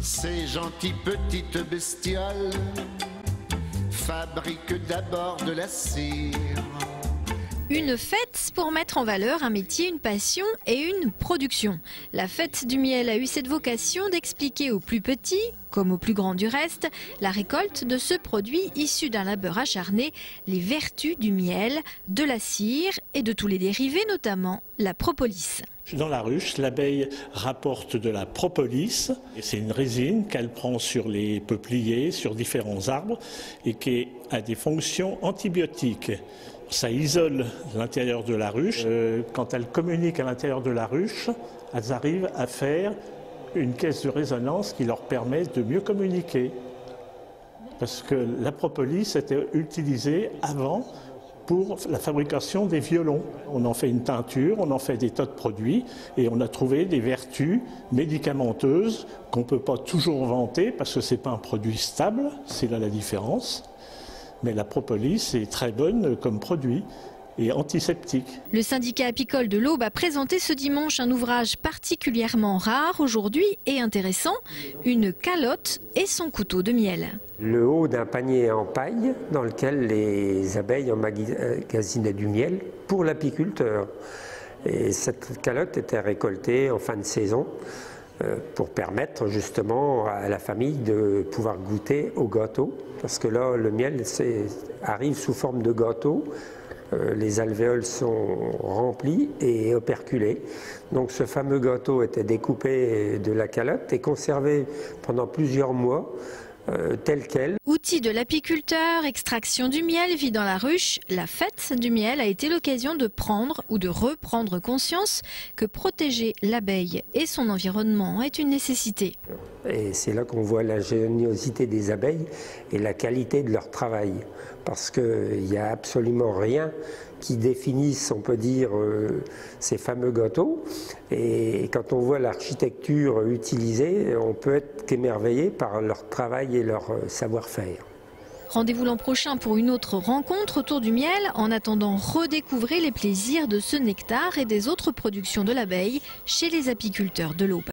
Ces gentilles petites bestioles fabriquent d'abord de la cire. Une fête pour mettre en valeur un métier, une passion et une production. La fête du miel a eu cette vocation d'expliquer aux plus petits, comme aux plus grands du reste, la récolte de ce produit issu d'un labeur acharné, les vertus du miel, de la cire et de tous les dérivés, notamment la propolis. Dans la ruche, l'abeille rapporte de la propolis. C'est une résine qu'elle prend sur les peupliers, sur différents arbres et qui a des fonctions antibiotiques. Ça isole l'intérieur de la ruche. Quand elles communiquent à l'intérieur de la ruche, elles arrivent à faire une caisse de résonance qui leur permet de mieux communiquer. Parce que la propolis était utilisée avant pour la fabrication des violons. On en fait une teinture, on en fait des tas de produits et on a trouvé des vertus médicamenteuses qu'on ne peut pas toujours vanter parce que ce n'est pas un produit stable, c'est là la différence. Mais la propolis est très bonne comme produit et antiseptique. Le syndicat apicole de l'Aube a présenté ce dimanche un ouvrage particulièrement rare aujourd'hui et intéressant, une calotte et son couteau de miel. Le haut d'un panier en paille dans lequel les abeilles emmagasinaient du miel pour l'apiculteur. Et cette calotte était récoltée en fin de saison pour permettre justement à la famille de pouvoir goûter au gâteau. Parce que là, le miel arrive sous forme de gâteau. Les alvéoles sont remplis et operculés. Donc ce fameux gâteau était découpé de la calotte et conservé pendant plusieurs mois tel quel. Outil de l'apiculteur, extraction du miel, vie dans la ruche, la fête du miel a été l'occasion de prendre ou de reprendre conscience que protéger l'abeille et son environnement est une nécessité. Et c'est là qu'on voit l'ingéniosité des abeilles et la qualité de leur travail. Parce qu'il n'y a absolument rien qui définisse, on peut dire, ces fameux gâteaux. Et quand on voit l'architecture utilisée, on peut être qu'émerveillé par leur travail et leur savoir-faire. Rendez-vous l'an prochain pour une autre rencontre autour du miel. En attendant, redécouvrez les plaisirs de ce nectar et des autres productions de l'abeille chez les apiculteurs de l'Aube.